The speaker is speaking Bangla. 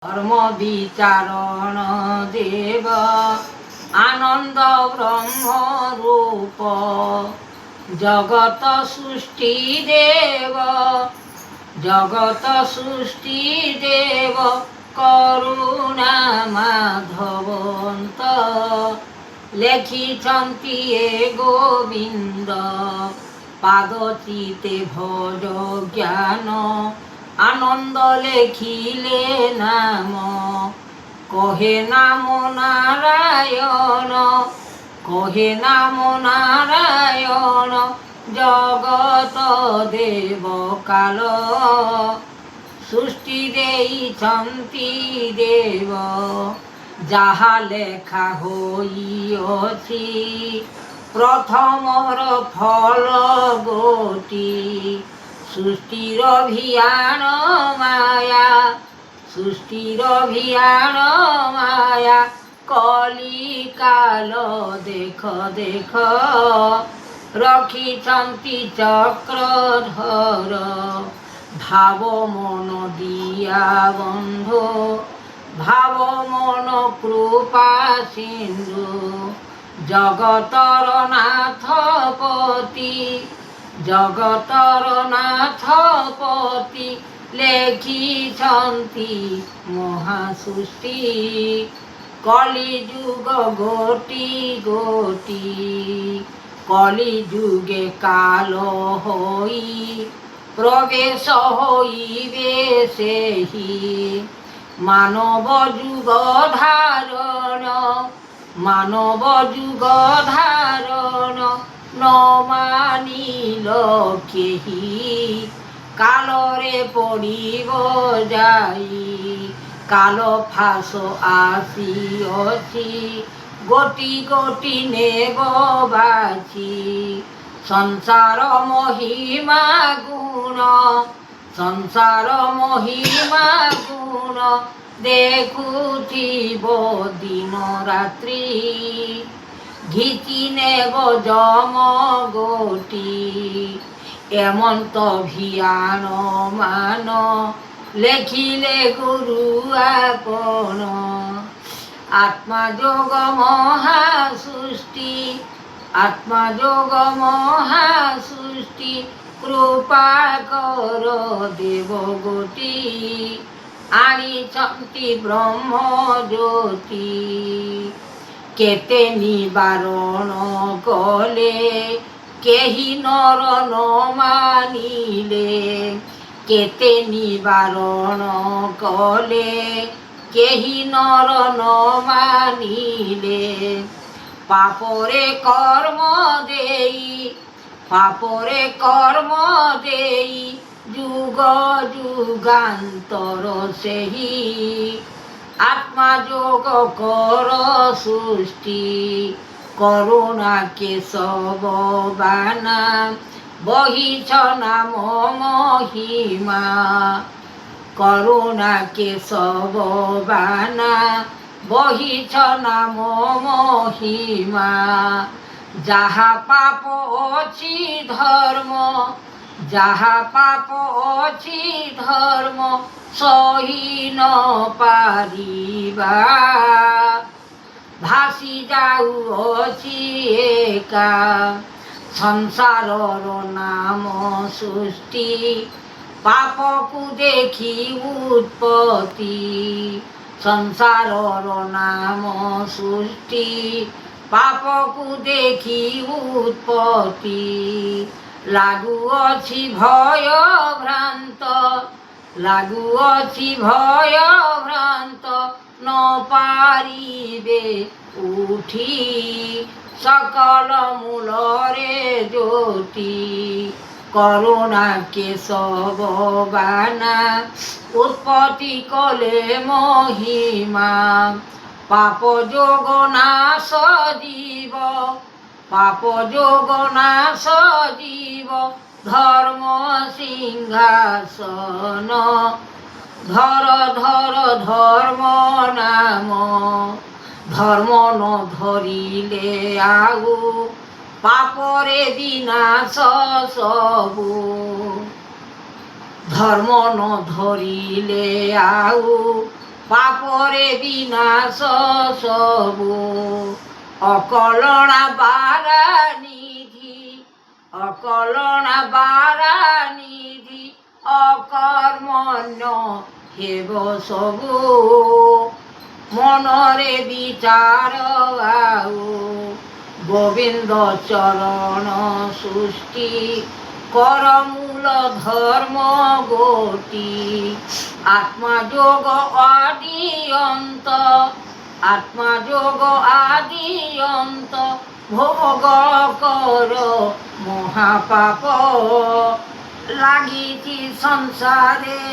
ধর্ম বিচারণ দেব আনন্দ ব্রহ্ম রূপ জগত সৃষ্টি দেব জগত সৃষ্টি দেব করুণা মাধবন্ত লেখিছন্তি এ গোবিন্দ পাদচিতে ভজ জ্ঞান আনন্দ লেখিলে নাম কহে নাম নারায়ণ কহে নাম নারায়ণ জগত দেব কাল সৃষ্টি দেইছন্তি দেব যাহা লেখা হইଅছি প্রথমর ফল গোটি সৃষ্টির অভিযান মায়া সৃষ্টির অভিযান মায়া কলিকাল দেখ দেখ রখিছন্তি চক্রধর ভাব মন দিয়া বন্ধু ভাব মন কৃপা সিন্ধু জগতর নাথপতি জগতর নাথপতি লেখিছন্তি মহাসৃষ্টি কলিযুগ গোটি গোটি কলিযুগে কাল হই প্রবেশ হইবে সেহি মানব যুগ ধারণ মানব যুগ ধারণ ন মানিল কেহি কালরে পড়িব যাই কাল ফাঁস আসিଅছি গোটি গোটি নেব বাছি সংসার মহিমা গুণ সংসার মহিমা গুণ দেখুথিব দিন রাত্রি ঘিচি নেব যম গোটি এমন্ত ভিয়ান মান লেখিলে গুরু আপন আত্মাযোগ মহাসৃষ্টি আত্মাযোগ মহাসৃষ্টি কৃপা কর দেব গোটি আনিছন্তি ব্রহ্ম জ্যোতি কেতে নিবারণ কলে কেহি নর ন মানিলে কেতে নিবারণ কলে কেহি নর ন মানিলে পাপরে কর্ম দেই পাপরে কর্ম দেই যুগ যুগান্তর সেহি আত্মা যোগ কর সৃষ্টি করুণা কেশব বানা বহিছ নাম মহিমা করুণা কেশব বানা বহিছ নাম মহিমা যাহা পাপ অছি ধর্ম যাহা পাপ অছি ধর্ম সহি ন পারিবা ভাসি যাউଅছি একা সংসারর নাম সৃষ্টি পাপকু দেখি উৎপত্তি সংসারর নাম সৃষ্টি পাপকু দেখি উৎপত্তি লাগুଅছি ভয় ভ্রান্ত লাগুଅছি ভয় ভ্রান্ত ন পারিবে উঠি সকল মূলরে জ্যোতি করুণা কেশব বানা উৎপত্তি কলে মহিমা পাপ যোগ নাশ জীব পাপ যোগ নাশ জীব ধর্ম সিংহাসন ধর ধর ধর্ম নাম ধর্ম ন ধরিলে আউ পাপরে বিনাশ সবু ধর্ম ন ধরিলে আউ পাপরে বিনাশ সবু অকলনা বারানিধি অকলনা বারানিধি অকর্মণ্য হেব সবু মনরে বিচার আউ গোবিন্দ চরণ সৃষ্টি করমূল ধর্ম গোটি আত্মাযোগ আদি অন্ত আত্মাযোগ আদি অন্ত ভোগ কর মহাপাপ লাগিছি সংসারে